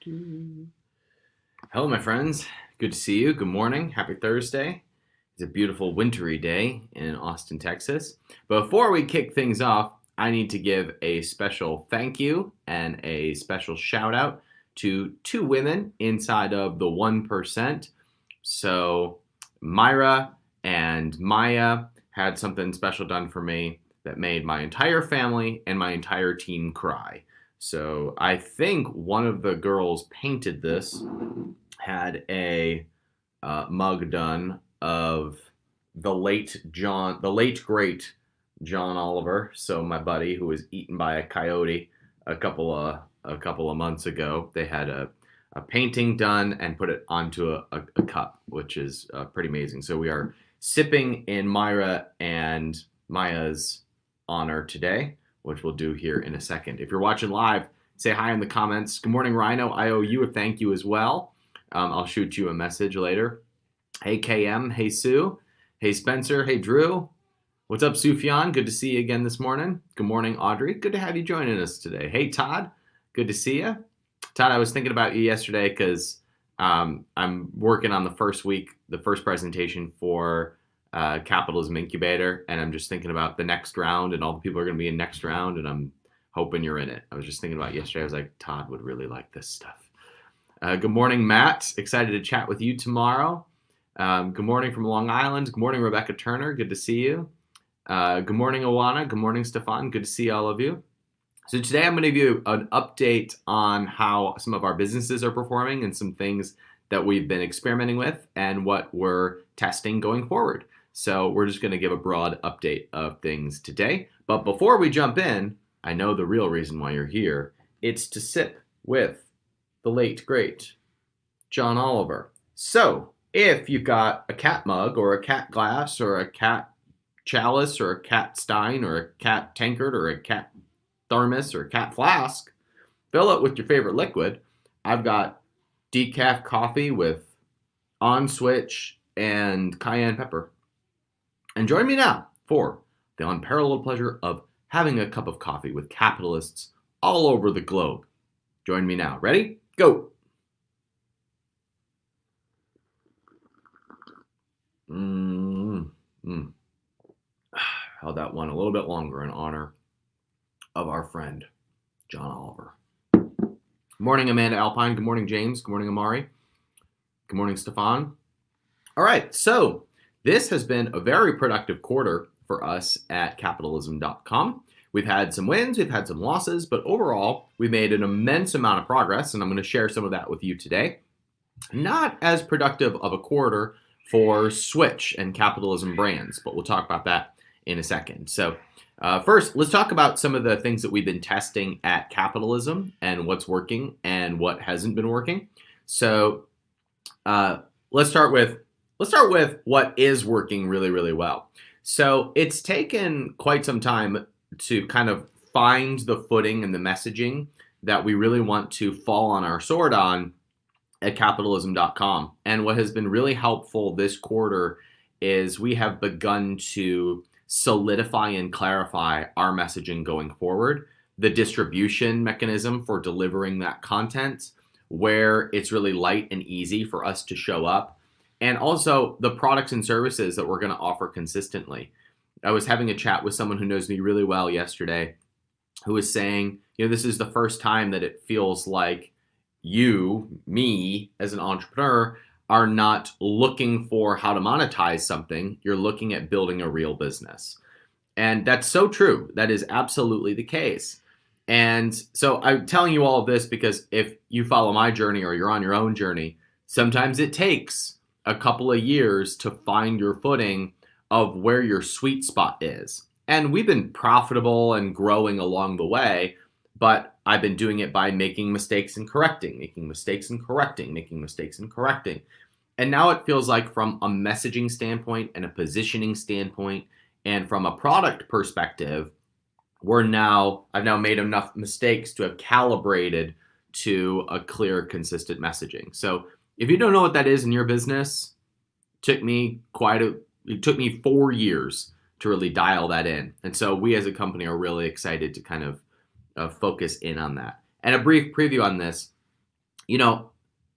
Hello, my friends. Good to see you. Good morning. Happy Thursday. It's a beautiful wintry day in Austin, Texas. Before we kick things off, I need to give a special thank you and a special shout out to two women inside of the 1%. So, Myra and Maya had something special done for me that made my entire family and my entire team cry. So I think one of the girls painted this, had a mug done of the late great John Oliver. So my buddy who was eaten by a coyote a couple of months ago, they had a painting done and put it onto a cup, which is pretty amazing. So we are sipping in Myra and Maya's honor today, which we'll do here in a second. If you're watching live, say hi in the comments. Good morning, Rhino. I owe you a thank you as well. I'll shoot you a message later. Hey, KM. Hey, Sue. Hey, Spencer. Hey, Drew. What's up, Sufjan? Good to see you again this morning. Good morning, Audrey. Good to have you joining us today. Hey, Todd. Good to see you. Todd, I was thinking about you yesterday because I'm working on the first presentation for Capitalism Incubator, and I'm just thinking about the next round and all the people are going to be in next round, and I'm hoping you're in it. I was just thinking about yesterday. I was like, Todd would really like this stuff. Good morning, Matt. Excited to chat with you tomorrow. Good morning from Long Island. Good morning, Rebecca Turner. Good to see you. Good morning, Owana. Good morning, Stefan. Good to see all of you. So today I'm going to give you an update on how some of our businesses are performing and some things that we've been experimenting with and what we're testing going forward. So we're just going to give a broad update of things today. But before we jump in, I know the real reason why you're here. It's to sip with the late, great John Oliver. So if you've got a cat mug or a cat glass or a cat chalice or a cat stein or a cat tankard or a cat thermos or a cat flask, fill it with your favorite liquid. I've got decaf coffee with on switch and cayenne pepper. And join me now for the unparalleled pleasure of having a cup of coffee with capitalists all over the globe. Join me now. Ready? Go. Held that one a little bit longer in honor of our friend, John Oliver. Good morning, Amanda Alpine. Good morning, James. Good morning, Amari. Good morning, Stefan. All right, so this has been a very productive quarter for us at capitalism.com. We've had some wins, we've had some losses, but overall, we made an immense amount of progress, and I'm going to share some of that with you today. Not as productive of a quarter for Switch and Capitalism brands, but we'll talk about that in a second. So first, let's talk about some of the things that we've been testing at Capitalism and what's working and what hasn't been working. So let's start with what is working really, really well. So it's taken quite some time to kind of find the footing and the messaging that we really want to fall on our sword on at capitalism.com. And what has been really helpful this quarter is we have begun to solidify and clarify our messaging going forward, the distribution mechanism for delivering that content, where it's really light and easy for us to show up, and also the products and services that we're going to offer consistently. I was having a chat with someone who knows me really well yesterday who was saying, this is the first time that it feels like me, as an entrepreneur, are not looking for how to monetize something. You're looking at building a real business. And that's so true. That is absolutely the case. And so I'm telling you all of this because if you follow my journey or you're on your own journey, sometimes it takes a couple of years to find your footing of where your sweet spot is. And we've been profitable and growing along the way, but I've been doing it by making mistakes and correcting, making mistakes and correcting, making mistakes and correcting. And now it feels like from a messaging standpoint and a positioning standpoint and from a product perspective, I've now made enough mistakes to have calibrated to a clear, consistent messaging. So if you don't know what that is in your business, it took me 4 years to really dial that in. And so we as a company are really excited to kind of focus in on that. And a brief preview on this. you know,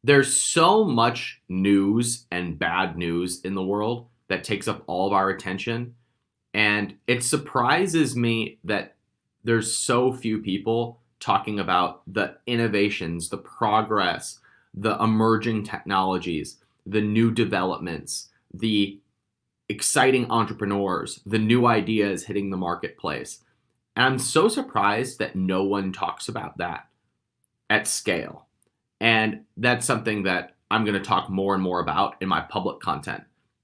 there's so much news and bad news in the world that takes up all of our attention. And it surprises me that there's so few people talking about the innovations, the progress, the emerging technologies, the new developments, the exciting entrepreneurs, the new ideas hitting the marketplace. And I'm so surprised that no one talks about that at scale. And that's something that I'm going to talk more and more about in my public content,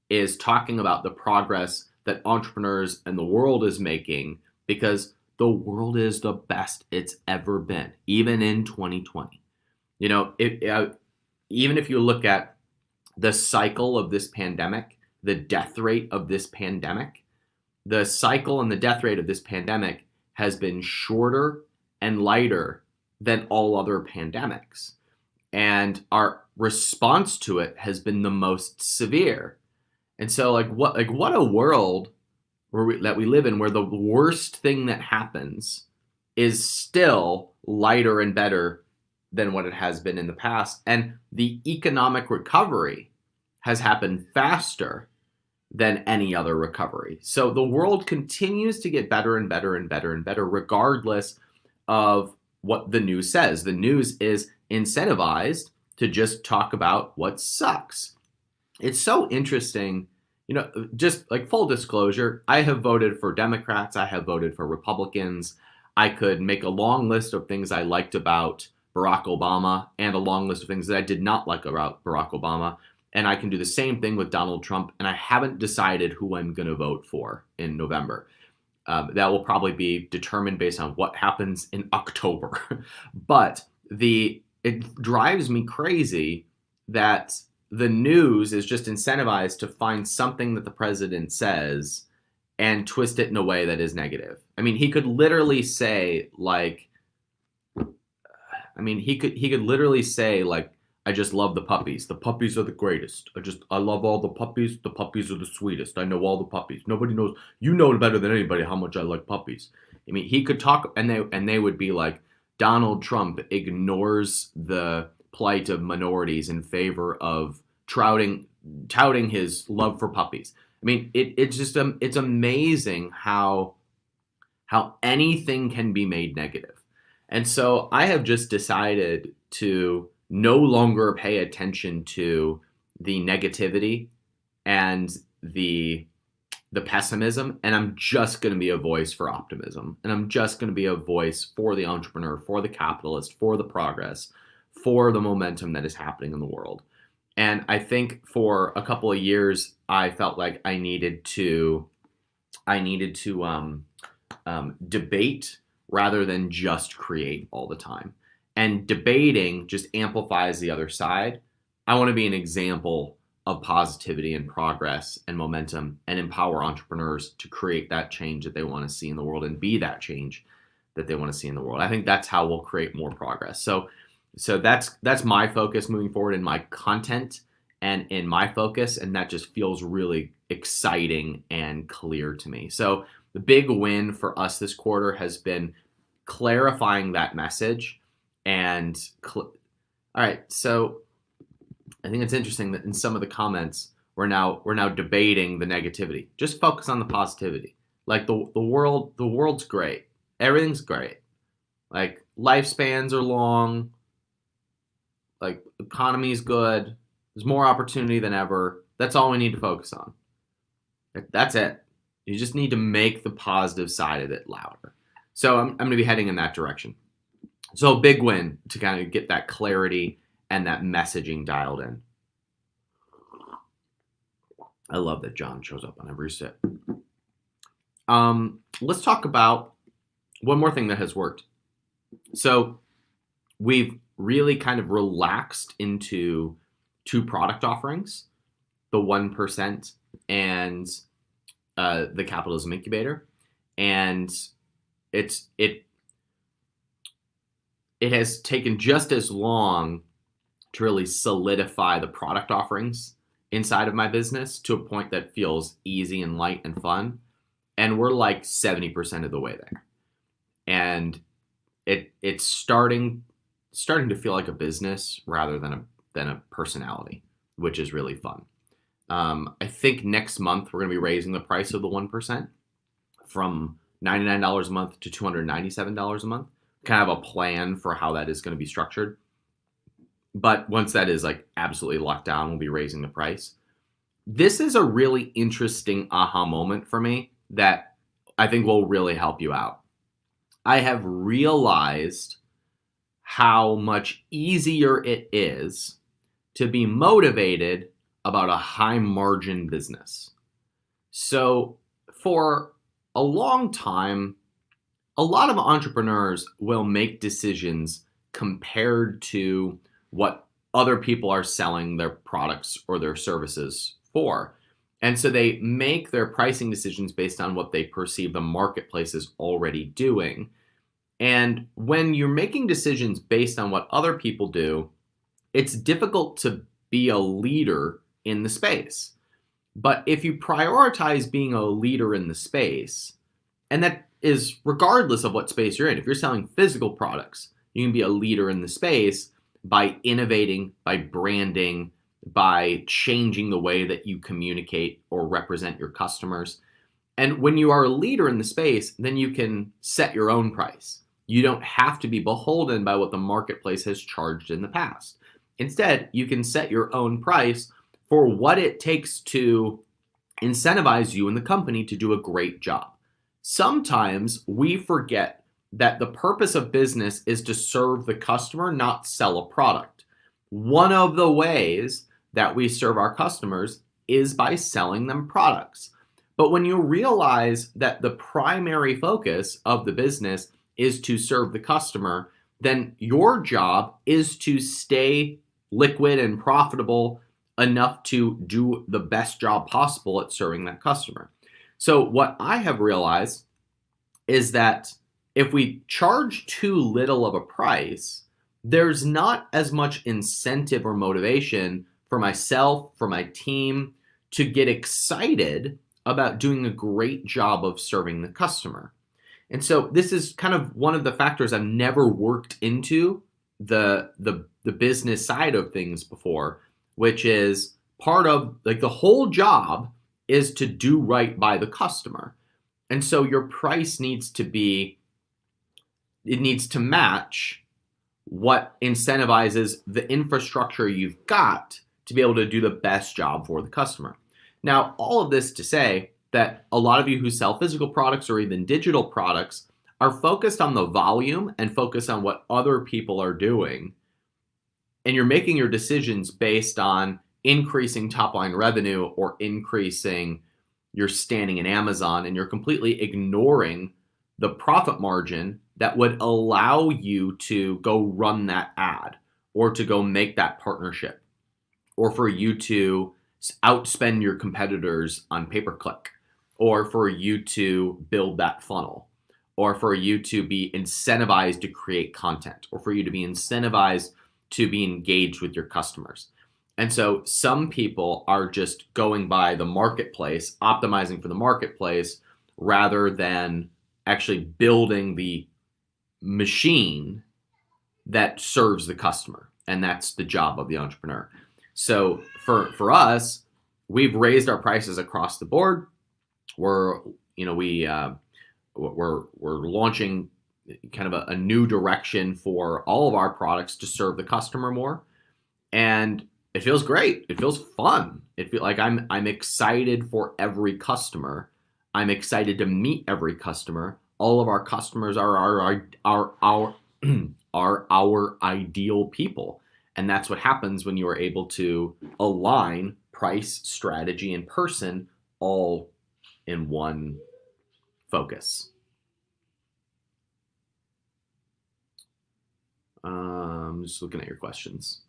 is talking about the progress that entrepreneurs and the world is making, because the world is the best it's ever been, even in 2020. Even if you look at the cycle of this pandemic, the death rate of this pandemic, the cycle and the death rate of this pandemic has been shorter and lighter than all other pandemics. And our response to it has been the most severe. And so what a world that we live in, where the worst thing that happens is still lighter and better than what it has been in the past. And the economic recovery has happened faster than any other recovery. So the world continues to get better and better and better and better, regardless of what the news says. The news is incentivized to just talk about what sucks. It's so interesting. Just like full disclosure, I have voted for Democrats, I have voted for Republicans. I could make a long list of things I liked about Barack Obama and a long list of things that I did not like about Barack Obama. And I can do the same thing with Donald Trump. And I haven't decided who I'm going to vote for in November. That will probably be determined based on what happens in October. But it drives me crazy that the news is just incentivized to find something that the president says and twist it in a way that is negative. I mean, he could literally say I just love the puppies. The puppies are the greatest. I love all the puppies. The puppies are the sweetest. I know all the puppies. Nobody knows. You know better than anybody how much I like puppies. I mean, he could talk, and they would be like, Donald Trump ignores the plight of minorities in favor of touting his love for puppies. I mean, it's amazing how anything can be made negative. And so I have just decided to no longer pay attention to the negativity and the pessimism, and I'm just going to be a voice for optimism, and I'm just going to be a voice for the entrepreneur, for the capitalist, for the progress, for the momentum that is happening in the world. And I think for a couple of years, I felt like I needed to debate rather than just create all the time. And debating just amplifies the other side. I want to be an example of positivity and progress and momentum, and empower entrepreneurs to create that change that they want to see in the world and be that change that they want to see in the world. I think that's how we'll create more progress. So that's my focus moving forward in my content and in my focus, and that just feels really exciting and clear to me. So the big win for us this quarter has been clarifying that message. And all right, so I think it's interesting that in some of the comments we're now debating the negativity. Just focus on the positivity. Like the world's great. Everything's great. Like lifespans are long. Like economy's good. There's more opportunity than ever. That's all we need to focus on. That's it. You just need to make the positive side of it louder. So I'm going to be heading in that direction. So big win to kind of get that clarity and that messaging dialed in. I love that John shows up on every sip. Let's talk about one more thing that has worked. So we've really kind of relaxed into two product offerings, the 1% and the Capitalism Incubator. And it has taken just as long to really solidify the product offerings inside of my business to a point that feels easy and light and fun. And we're like 70% of the way there. And it's starting starting to feel like a business rather than a personality, which is really fun. I think next month we're going to be raising the price of the 1% from $99 a month to $297 a month. Kind of a plan for how that is going to be structured. But once that is like absolutely locked down, we'll be raising the price. This is a really interesting aha moment for me that I think will really help you out. I have realized how much easier it is to be motivated about a high margin business. So for a long time, a lot of entrepreneurs will make decisions compared to what other people are selling their products or their services for. And so they make their pricing decisions based on what they perceive the marketplace is already doing. And when you're making decisions based on what other people do, it's difficult to be a leader in the space. But if you prioritize being a leader in the space, and that is regardless of what space you're in, if you're selling physical products, you can be a leader in the space by innovating, by branding, by changing the way that you communicate or represent your customers. And when you are a leader in the space, then you can set your own price. You don't have to be beholden by what the marketplace has charged in the past. Instead, you can set your own price for what it takes to incentivize you and the company to do a great job. Sometimes we forget that the purpose of business is to serve the customer, not sell a product. One of the ways that we serve our customers is by selling them products. But when you realize that the primary focus of the business is to serve the customer, then your job is to stay liquid and profitable enough to do the best job possible at serving that customer. So what I have realized is that if we charge too little of a price, there's not as much incentive or motivation for myself, for my team, to get excited about doing a great job of serving the customer. And so this is kind of one of the factors I've never worked into the business side of things before, which is part of like the whole job is to do right by the customer. And so your price needs to match what incentivizes the infrastructure you've got to be able to do the best job for the customer. Now, all of this to say that a lot of you who sell physical products or even digital products are focused on the volume and focused on what other people are doing. And you're making your decisions based on increasing top line revenue or increasing your standing in Amazon, and you're completely ignoring the profit margin that would allow you to go run that ad or to go make that partnership or for you to outspend your competitors on pay-per-click or for you to build that funnel or for you to be incentivized to create content or for you to be incentivized to be engaged with your customers. And so some people are just going by the marketplace, optimizing for the marketplace rather than actually building the machine that serves the customer. And that's the job of the entrepreneur. So for us, we've raised our prices across the board. We're launching kind of a new direction for all of our products to serve the customer more. And it feels great. It feels fun. It feels like I'm excited for every customer. I'm excited to meet every customer. All of our customers are our ideal people. And that's what happens when you are able to align price, strategy, and person all in one focus. I'm just looking at your questions.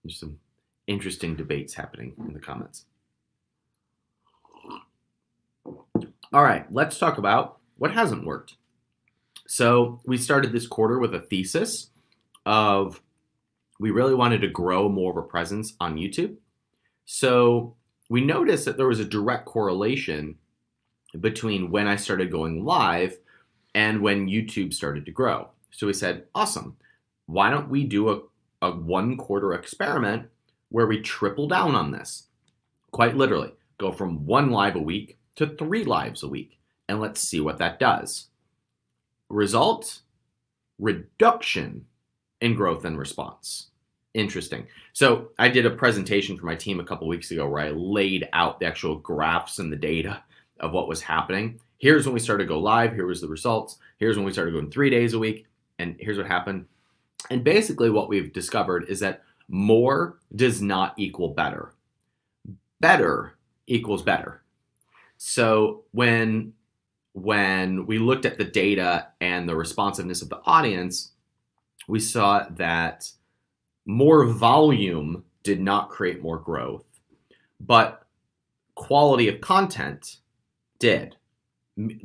There's some interesting debates happening in the comments. All right, let's talk about what hasn't worked. So we started this quarter with a thesis of we really wanted to grow more of a presence on YouTube. So we noticed that there was a direct correlation between when I started going live and when YouTube started to grow. So we said, awesome, why don't we do a 1/4 experiment where we triple down on this? Quite literally, go from 1 live a week to 3 lives a week, and let's see what that does. Result, reduction in growth and response. Interesting. So I did a presentation for my team a couple weeks ago where I laid out the actual graphs and the data of what was happening. Here's when we started to go live. Here was the results. Here's when we started going 3 days a week. And here's what happened. And basically what we've discovered is that more does not equal better. Better equals better. So when we looked at the data and the responsiveness of the audience, we saw that more volume did not create more growth, but quality of content did.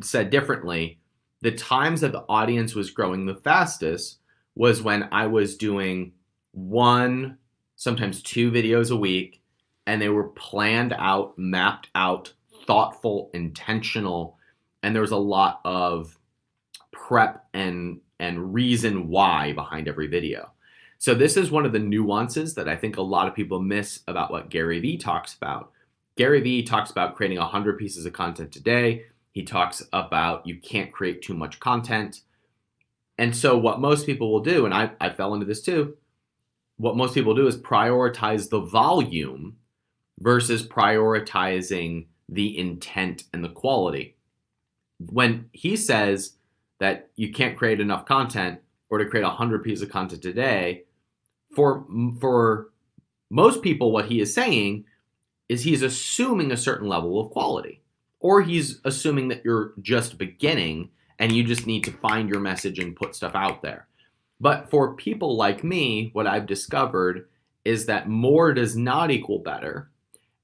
Said differently, the times that the audience was growing the fastest was when I was doing 1, sometimes 2 videos a week, and they were planned out, mapped out, thoughtful, intentional, and there was a lot of prep and reason why behind every video. So this is one of the nuances that I think a lot of people miss about what Gary Vee talks about. Gary Vee talks about creating 100 pieces of content a day. He talks about you can't create too much content. And so what most people will do, and I fell into this too, what most people do is prioritize the volume versus prioritizing the intent and the quality. When he says that you can't create enough content or to create 100 pieces of content a day, for most people, what he is saying is he's assuming a certain level of quality, or he's assuming that you're just beginning and you just need to find your message and put stuff out there. But for people like me, what I've discovered is that more does not equal better,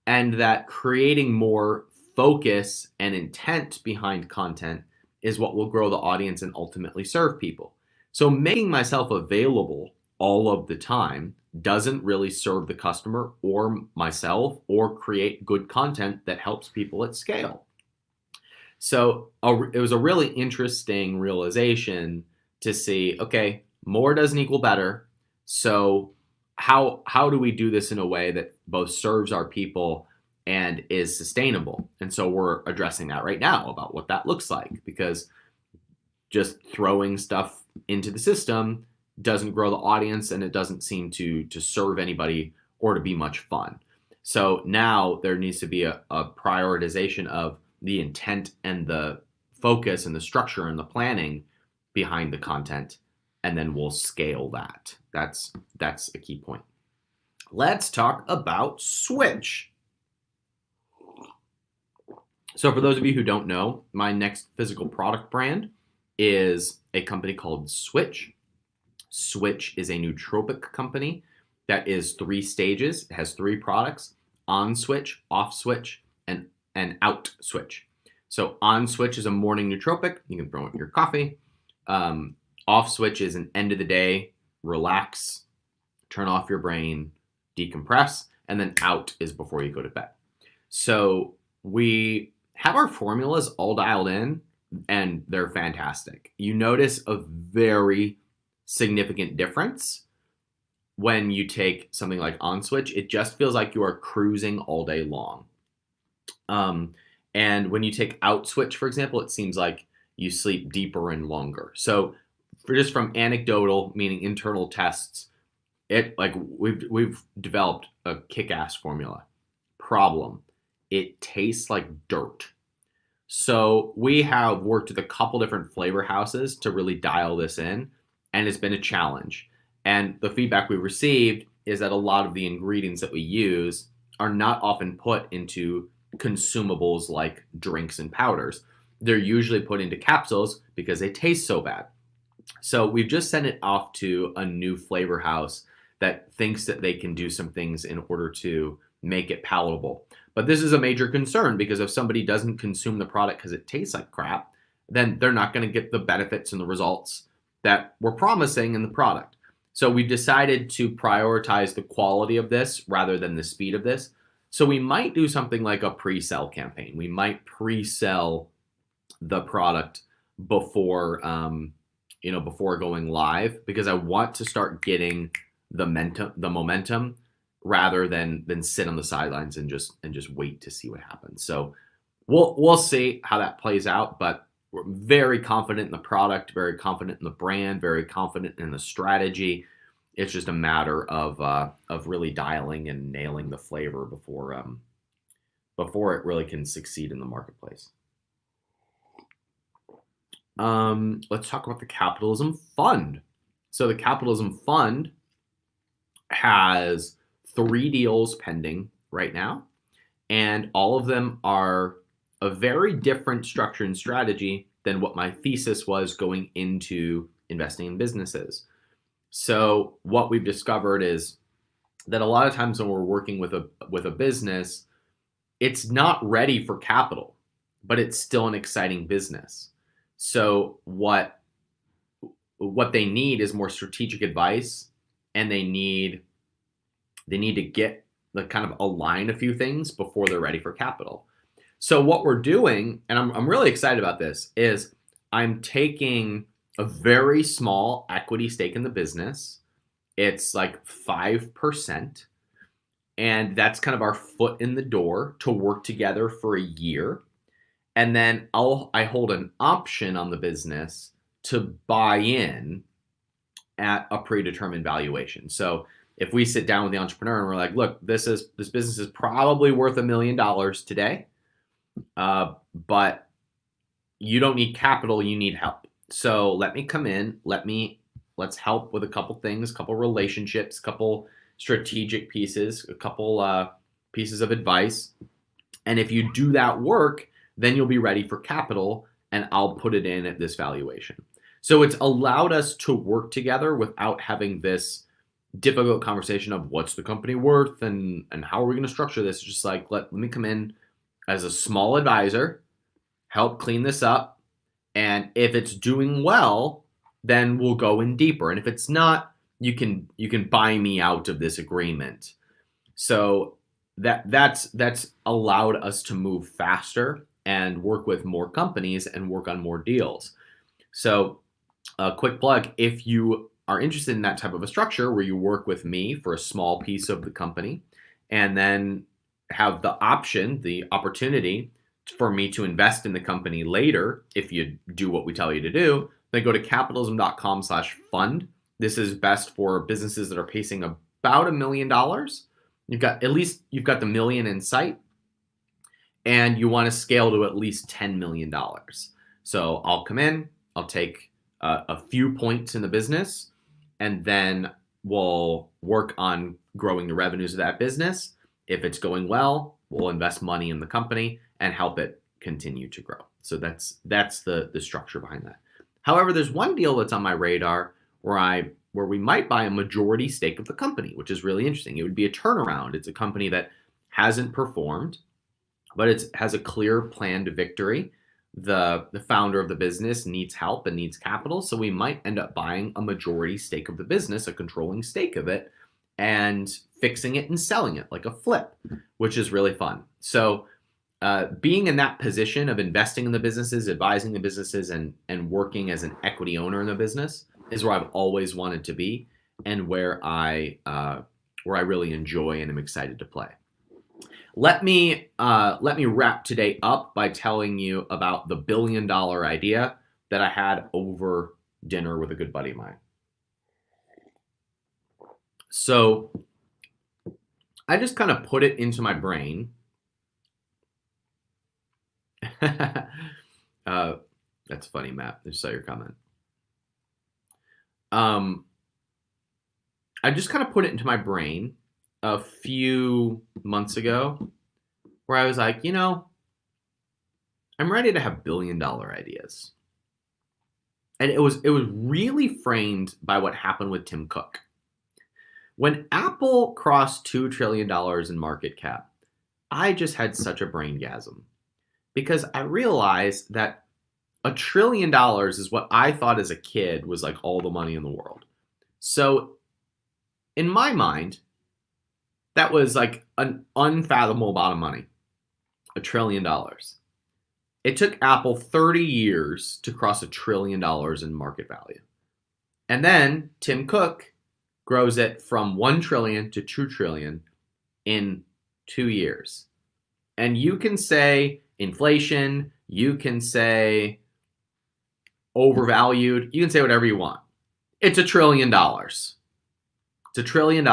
and that creating more focus and intent behind content is what will grow the audience and ultimately serve people. So making myself available all of the time doesn't really serve the customer or myself or create good content that helps people at scale. So it was a really interesting realization to see, okay, more doesn't equal better. So how do we do this in a way that both serves our people and is sustainable? And so we're addressing that right now about what that looks like, because just throwing stuff into the system doesn't grow the audience, and it doesn't seem to serve anybody or to be much fun. So now there needs to be a prioritization of the intent and the focus and the structure and the planning behind the content, and then we'll scale that. That's a key point. Let's talk about Switch. So for those of you who don't know, my next physical product brand is a company called Switch. Switch is a nootropic company that is 3 stages. It has 3 products: on switch, off switch, and out switch. So on switch is a morning nootropic. You can throw it in your coffee. Off switch is an end of the day, relax, turn off your brain, decompress. And then out is before you go to bed. So we have our formulas all dialed in, and they're fantastic. You notice a very significant difference when you take something like on switch. It just feels like you are cruising all day long. And when you take out switch, for example, it seems like you sleep deeper and longer. So just from anecdotal, meaning internal tests, we've developed a kick-ass formula. Problem: it tastes like dirt. So we have worked with a couple different flavor houses to really dial this in, and it's been a challenge. And the feedback we received is that a lot of the ingredients that we use are not often put into consumables like drinks and powders. They're usually put into capsules because they taste so bad. So we've just sent it off to a new flavor house that thinks that they can do some things in order to make it palatable. But this is a major concern, because if somebody doesn't consume the product because it tastes like crap, then they're not going to get the benefits and the results that we're promising in the product. So we decided to prioritize the quality of this rather than the speed of this. So we might do something like a pre-sell campaign. We might pre-sell the product before before going live, because I want to start getting the momentum rather than sit on the sidelines and just wait to see what happens. So we'll see how that plays out, but we're very confident in the product, very confident in the brand, very confident in the strategy. It's just a matter of really dialing and nailing the flavor before it really can succeed in the marketplace. Let's talk about the Capitalism Fund. So the Capitalism Fund has 3 deals pending right now, and all of them are a very different structure and strategy than what my thesis was going into investing in businesses. So what we've discovered is that a lot of times when we're working with a business, it's not ready for capital, but it's still an exciting business. So what they need is more strategic advice, and they need to get the kind of align a few things before they're ready for capital. So what we're doing, and I'm really excited about this, is I'm taking a very small equity stake in the business. It's like 5%. And that's kind of our foot in the door to work together for a year. And then I hold an option on the business to buy in at a predetermined valuation. So if we sit down with the entrepreneur and we're like, look, this business is probably worth $1 million today, but you don't need capital, you need help. So let me come in, let's help with a couple things, couple relationships, couple strategic pieces, a couple pieces of advice. And if you do that work, then you'll be ready for capital, and I'll put it in at this valuation. So it's allowed us to work together without having this difficult conversation of what's the company worth and how are we going to structure this. It's just like, let me come in as a small advisor, help clean this up, and if it's doing well, then we'll go in deeper. And if it's not, you can buy me out of this agreement. So that's allowed us to move faster and work with more companies and work on more deals. So a quick plug, if you are interested in that type of a structure where you work with me for a small piece of the company and then have the option, the opportunity for me to invest in the company later, if you do what we tell you to do, then go to capitalism.com/fund. This is best for businesses that are pacing about $1 million. You've got the million in sight, and you want to scale to at least $10 million. So I'll come in, I'll take a few points in the business, and then we'll work on growing the revenues of that business. If it's going well, we'll invest money in the company and help it continue to grow. So that's the structure behind that. However, there's one deal that's on my radar where we might buy a majority stake of the company, which is really interesting. It would be a turnaround. It's a company that hasn't performed, but it has a clear plan to victory. The founder of the business needs help and needs capital, so we might end up buying a majority stake of the business, a controlling stake of it, and fixing it and selling it like a flip, which is really fun. So being in that position of investing in the businesses, advising the businesses, and working as an equity owner in the business is where I've always wanted to be, and where I really enjoy and am excited to play. Let me wrap today up by telling you about the $1 billion idea that I had over dinner with a good buddy of mine. So I just kind of put it into my brain. That's funny, Matt. I just saw your comment. I just kind of put it into my brain a few months ago where I was like, I'm ready to have $1 billion ideas. And it was really framed by what happened with Tim Cook. When Apple crossed $2 trillion in market cap, I just had such a braingasm because I realized that $1 trillion is what I thought as a kid was like all the money in the world. So in my mind, that was like an unfathomable amount of money, $1 trillion. It took Apple 30 years to cross $1 trillion in market value. And then Tim Cook grows it from 1 trillion to 2 trillion in 2 years. And you can say inflation, you can say overvalued, you can say whatever you want. It's $1 trillion. It's $1 trillion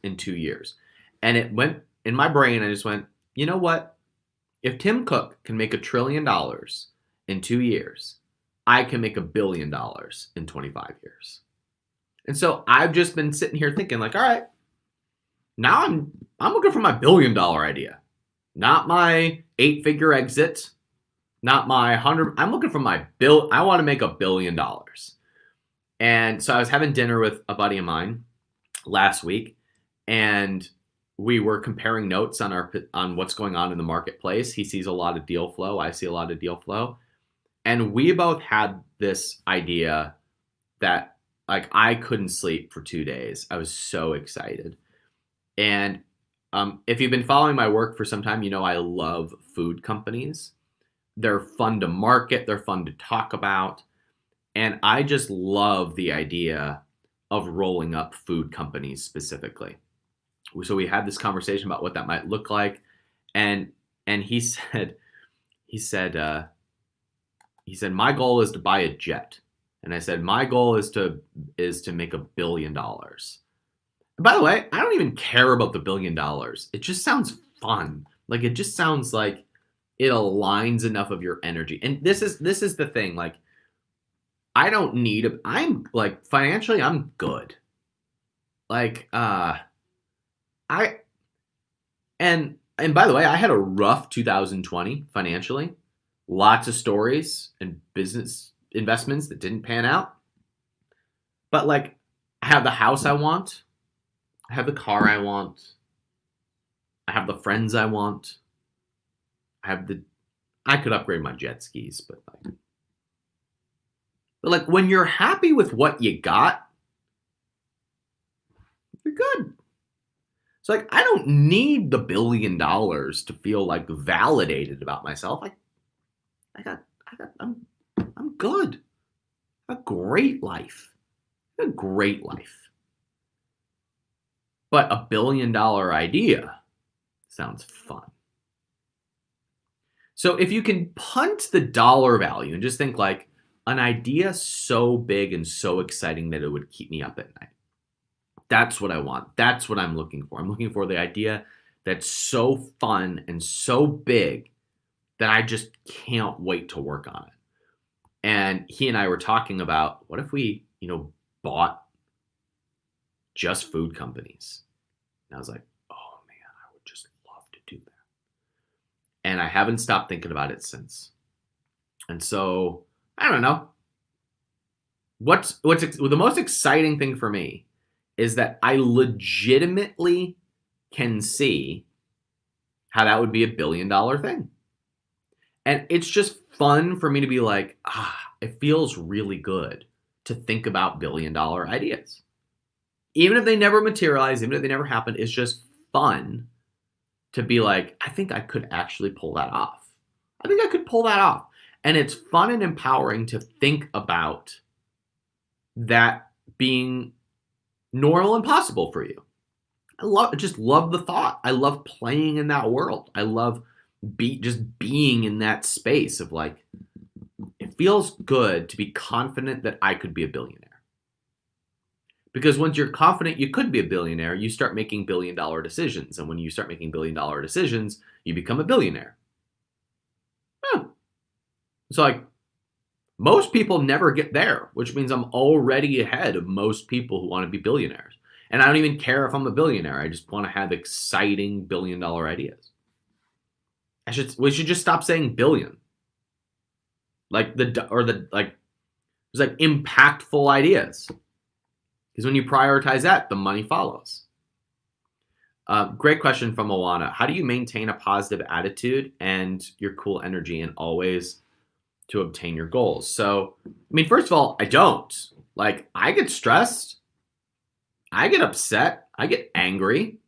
in 2 years. And it went in my brain, I just went, you know what? If Tim Cook can make $1 trillion in 2 years, I can make $1 billion in 25 years. And so I've just been sitting here thinking like, all right, now I'm looking for my $1 billion idea, not my 8-figure exit, not my 100. I'm looking for my bill. I want to make $1 billion. And so I was having dinner with a buddy of mine last week, and we were comparing notes on what's going on in the marketplace. He sees a lot of deal flow. I see a lot of deal flow. And we both had this idea that like I couldn't sleep for 2 days. I was so excited. And if you've been following my work for some time, you know I love food companies. They're fun to market. They're fun to talk about. And I just love the idea of rolling up food companies specifically. So we had this conversation about what that might look like. And he said, my goal is to buy a jet. And I said, my goal is to make $1 billion. And by the way, I don't even care about the $1 billion. It just sounds fun. Like it just sounds like it aligns enough of your energy. And this is the thing. Like I don't need I'm like financially I'm good. Like and by the way, I had a rough 2020 financially. Lots of stories and business investments that didn't pan out. But like I have the house I want. I have the car I want. I have the friends I want. I could upgrade my jet skis, but when you're happy with what you got, you're good. So like I don't need the $1 billion to feel like validated about myself. I'm good. A great life. A great life. But $1 billion idea sounds fun. So if you can punt the dollar value and just think like an idea so big and so exciting that it would keep me up at night. That's what I want. That's what I'm looking for. I'm looking for the idea that's so fun and so big that I just can't wait to work on it. And he and I were talking about what if we, bought just food companies. And I was like, oh man, I would just love to do that. And I haven't stopped thinking about it since. And so, I don't know. What's the most exciting thing for me is that I legitimately can see how that would be a $1 billion thing. And it's just fun for me to be like, it feels really good to think about $1 billion ideas. Even if they never materialize, even if they never happen, it's just fun to be like, I think I could actually pull that off. I think I could pull that off. And it's fun and empowering to think about that being normal and possible for you. I just love the thought. I love playing in that world. I love just being in that space of like, it feels good to be confident that I could be a billionaire. Because once you're confident you could be a billionaire, you start making $1 billion decisions. And when you start making $1 billion decisions, you become a billionaire. So like most people never get there, which means I'm already ahead of most people who want to be billionaires. And I don't even care if I'm a billionaire. I just want to have exciting $1 billion ideas. We should just stop saying billion. There's like impactful ideas. Because when you prioritize that, the money follows. Great question from Moana. How do you maintain a positive attitude and your cool energy and always to obtain your goals? So, first of all, I don't. I get stressed. I get upset. I get angry.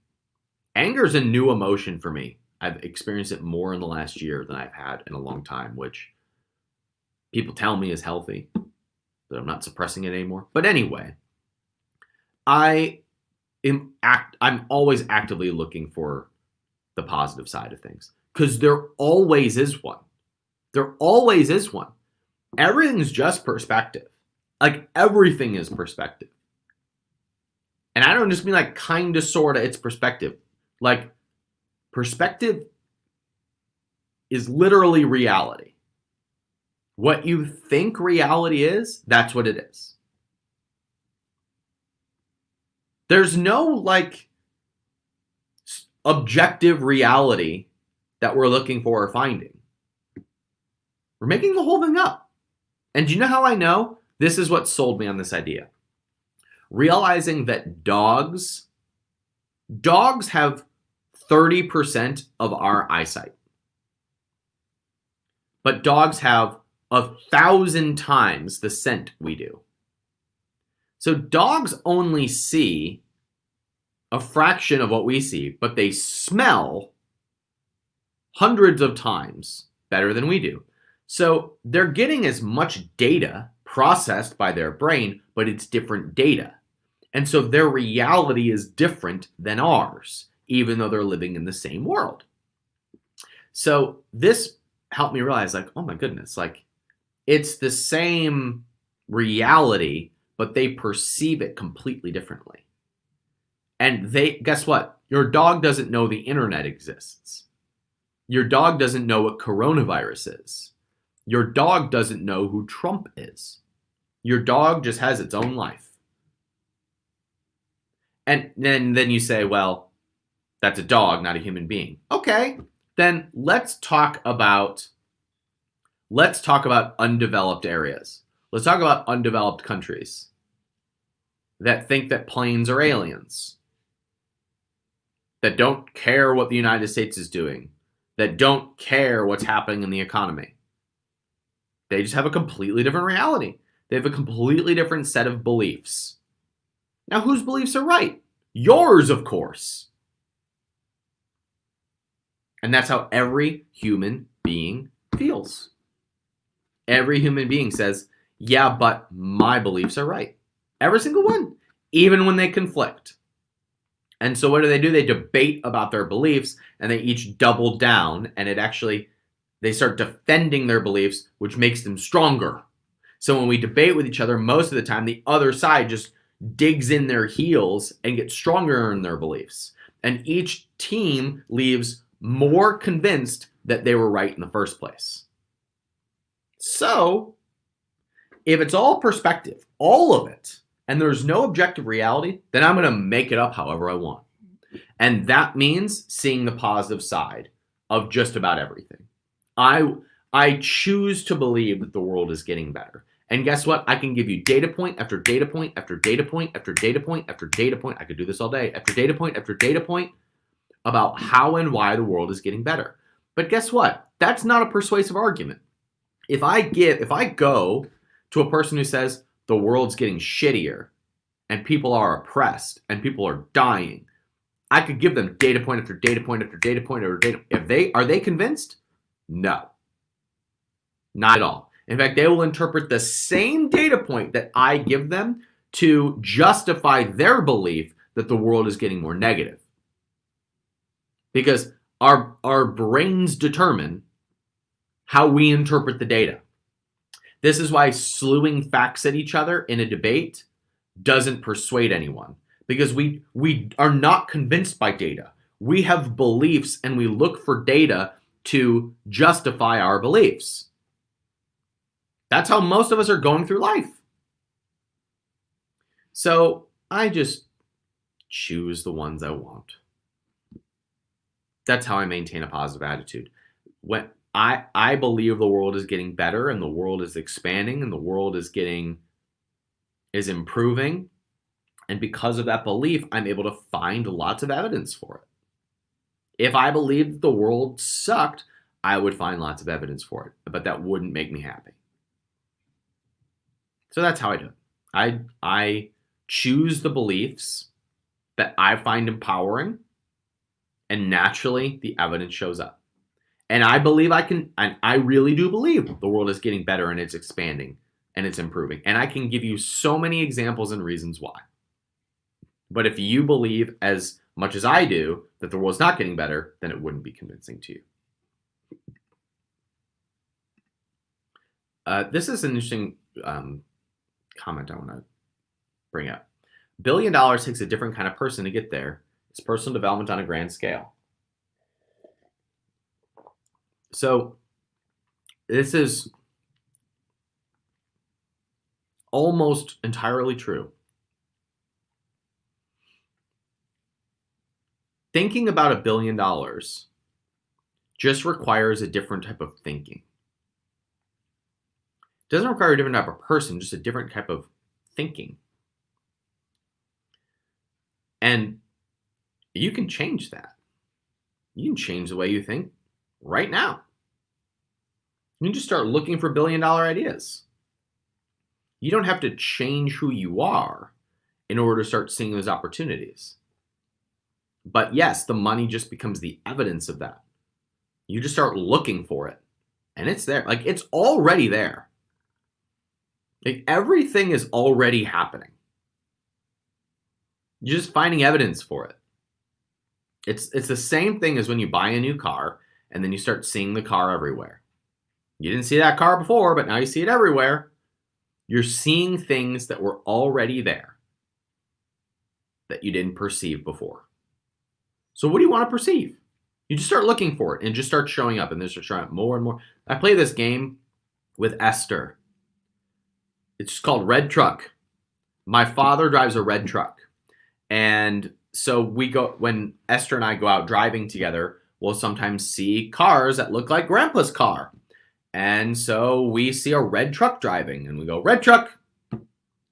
Anger is a new emotion for me. I've experienced it more in the last year than I've had in a long time, which people tell me is healthy, that I'm not suppressing it anymore. But anyway, I'm always actively looking for the positive side of things because there always is one. There always is one. Everything's just perspective. Like everything is perspective. And I don't just mean like kind of, sort of, it's perspective. Like perspective is literally reality. What you think reality is, that's what it is. There's no like objective reality that we're looking for or finding. We're making the whole thing up. And do you know how I know? This is what sold me on this idea. Realizing that dogs have 30% of our eyesight. But dogs have 1,000 times the scent we do. So dogs only see a fraction of what we see, but they smell hundreds of times better than we do. So they're getting as much data processed by their brain, but it's different data. And so their reality is different than ours, even though they're living in the same world. So this helped me realize, like, oh my goodness, like it's the same reality, but they perceive it completely differently. And guess what? Your dog doesn't know the internet exists. Your dog doesn't know what coronavirus is. Your dog doesn't know who Trump is. Your dog just has its own life. And then you say, well, that's a dog, not a human being. Okay, then let's talk about undeveloped areas. Let's talk about undeveloped countries that think that planes are aliens, that don't care what the United States is doing, that don't care what's happening in the economy. They just have a completely different reality. They have a completely different set of beliefs. Now, whose beliefs are right? Yours, of course. And that's how every human being feels. Every human being says, yeah, but my beliefs are right. Every single one, even when they conflict. And so what do? They debate about their beliefs, and they each double down, and they start defending their beliefs, which makes them stronger. So when we debate with each other, most of the time, the other side just digs in their heels and gets stronger in their beliefs. And each team leaves more convinced that they were right in the first place. So if it's all perspective, all of it, and there's no objective reality, then I'm going to make it up however I want. And that means seeing the positive side of just about everything. I choose to believe that the world is getting better. And guess what? I can give you data point after data point after data point after data point after data point. I could do this all day. After data point about how and why the world is getting better. But guess what? That's not a persuasive argument. If I go to a person who says the world's getting shittier and people are oppressed and people are dying, I could give them data point after data point after data point after data. Are they convinced? No. Not at all. In fact, they will interpret the same data point that I give them to justify their belief that the world is getting more negative. Because our brains determine how we interpret the data. This is why slewing facts at each other in a debate doesn't persuade anyone. Because we are not convinced by data. We have beliefs and we look for data to justify our beliefs. That's how most of us are going through life. So I just choose the ones I want. That's how I maintain a positive attitude. When I believe the world is getting better and the world is expanding and the world is improving. And because of that belief, I'm able to find lots of evidence for it. If I believed the world sucked, I would find lots of evidence for it. But that wouldn't make me happy. So that's how I do it. I choose the beliefs that I find empowering, And naturally, the evidence shows up. And I believe I really do believe the world is getting better and it's expanding and it's improving. And I can give you so many examples and reasons why. But if you believe as much as I do that the world's not getting better, then it wouldn't be convincing to you. This is an interesting comment I want to bring up. $1 billion takes a different kind of person to get there. It's personal development on a grand scale. So this is almost entirely true. Thinking about $1 billion just requires a different type of thinking. It doesn't require a different type of person, just a different type of thinking. And you can change that. You can change the way you think right now. You can just start looking for $1 billion ideas. You don't have to change who you are in order to start seeing those opportunities. But yes, the money just becomes the evidence of that. You just start looking for it. And it's there. Like, it's already there. Like, everything is already happening. You're just finding evidence for it. It's the same thing as when you buy a new car and then you start seeing the car everywhere. You didn't see that car before, but now you see it everywhere. You're seeing things that were already there that you didn't perceive before. So what do you want to perceive? You just start looking for it and just start showing up, and then start showing up more and more. I play this game with Esther. It's called Red Truck. My father drives a red truck. And so when Esther and I go out driving together, we'll sometimes see cars that look like Grandpa's car. And so we see a red truck driving and we go, red truck.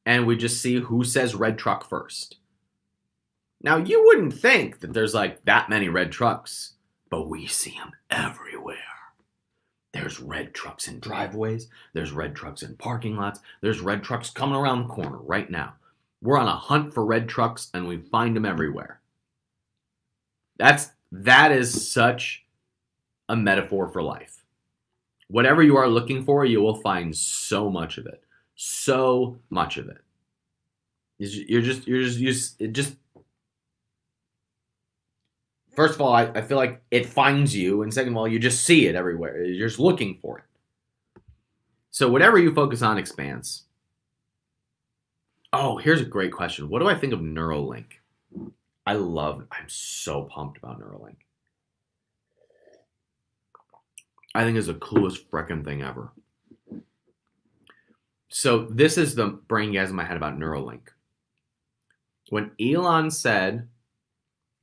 And we just see who says red truck first. Now, you wouldn't think that there's like that many red trucks, but we see them everywhere. There's red trucks in driveways. There's red trucks in parking lots. There's red trucks coming around the corner right now. We're on a hunt for red trucks and we find them everywhere. That is such a metaphor for life. Whatever you are looking for, you will find so much of it. So much of it. First of all, I feel like it finds you. And second of all, you just see it everywhere. You're just looking for it. So whatever you focus on expands. Oh, here's a great question. What do I think of Neuralink? I'm so pumped about Neuralink. I think it's the coolest frickin' thing ever. So this is the braingasm I had about Neuralink. When Elon said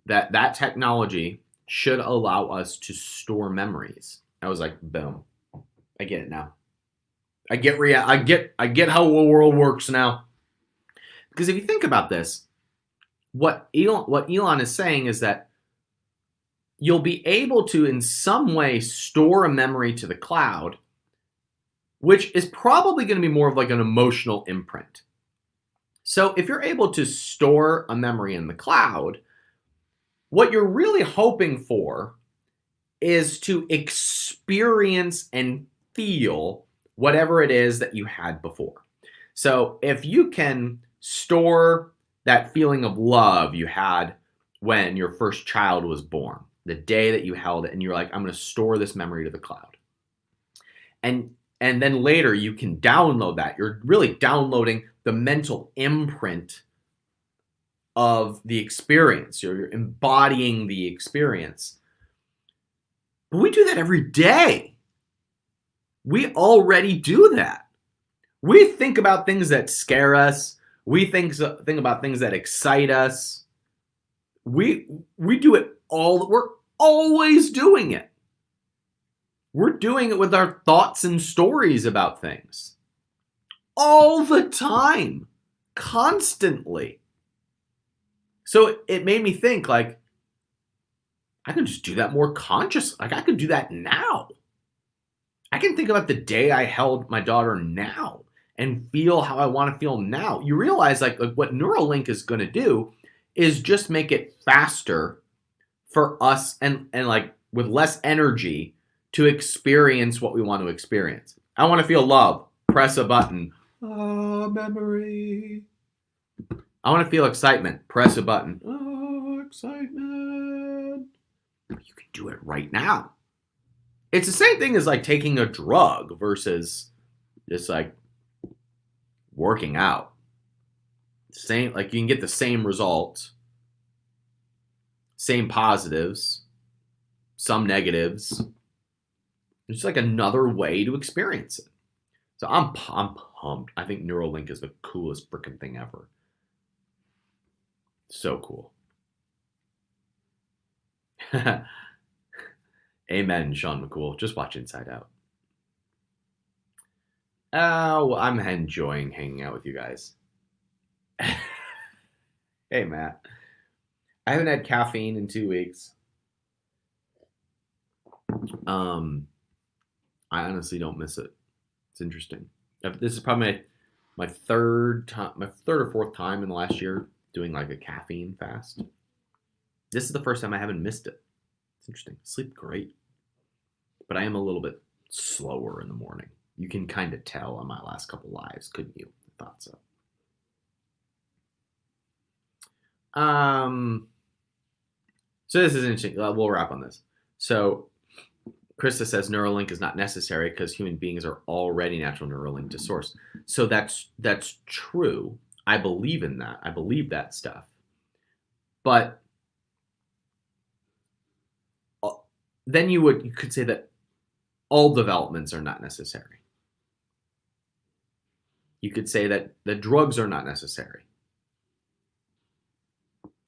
that technology should allow us to store memories, I was like, boom. I get it now. I get how the world works now. Because if you think about this, what Elon is saying is that you'll be able to, in some way, store a memory to the cloud, which is probably going to be more of like an emotional imprint. So if you're able to store a memory in the cloud, what you're really hoping for is to experience and feel whatever it is that you had before. So if you can store that feeling of love you had when your first child was born, the day that you held it, and you're like, I'm going to store this memory to the cloud. And then later you can download that. You're really downloading the mental imprint of the experience. You're embodying the experience. But we do that every day. We already do that. We think about things that scare us. We think about things that excite us. We do it all. We're always doing it. We're doing it with our thoughts and stories about things. All the time. Constantly. So it made me think, like, I could just do that more consciously. Like, I could do that now. I can think about the day I held my daughter now and feel how I want to feel now. You realize, like what Neuralink is going to do is just make it faster for us and like with less energy to experience what we want to experience. I want to feel love. Press a button. Oh, memory. I want to feel excitement. Press a button. Oh, excitement. You can do it right now. It's the same thing as like taking a drug versus just like working out. Same, like you can get the same results, same positives, some negatives. It's just like another way to experience it. So I'm pumped. I think Neuralink is the coolest freaking thing ever. So cool. Amen, Sean McCool. Just watch Inside Out. Oh, well, I'm enjoying hanging out with you guys. Hey, Matt. I haven't had caffeine in 2 weeks. I honestly don't miss it. It's interesting. This is probably my third or fourth time in the last year doing like a caffeine fast. This is the first time I haven't missed it. It's interesting. Sleep great, but I am a little bit slower in the morning. You can kind of tell on my last couple lives, couldn't you? I thought so. So this is interesting. We'll wrap on this. So Krista says Neuralink is not necessary because human beings are already natural Neuralink to source. So that's true. I believe in that. I believe that stuff. But then you could say that all developments are not necessary. You could say that the drugs are not necessary.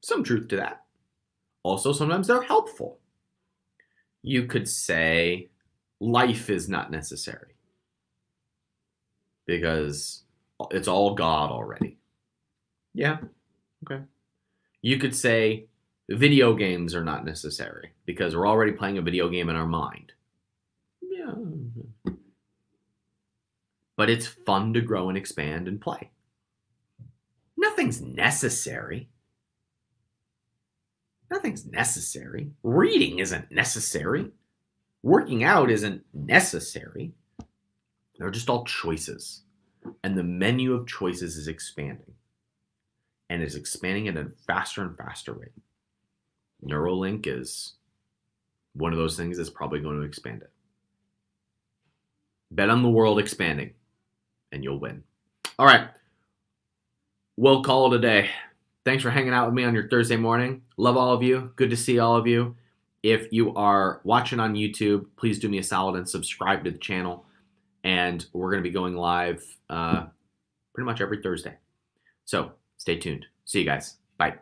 Some truth to that. Also, sometimes they're helpful. You could say life is not necessary because it's all God already. Yeah, okay. You could say video games are not necessary because we're already playing a video game in our mind. Yeah. But it's fun to grow and expand and play. Nothing's necessary. Nothing's necessary. Reading isn't necessary. Working out isn't necessary. They're just all choices. And the menu of choices is expanding. And it's expanding at a faster and faster rate. Neuralink is one of those things that's probably going to expand it. Bet on the world expanding, and you'll win. All right. We'll call it a day. Thanks for hanging out with me on your Thursday morning. Love all of you. Good to see all of you. If you are watching on YouTube, please do me a solid and subscribe to the channel. And we're going to be going live pretty much every Thursday. So stay tuned. See you guys. Bye.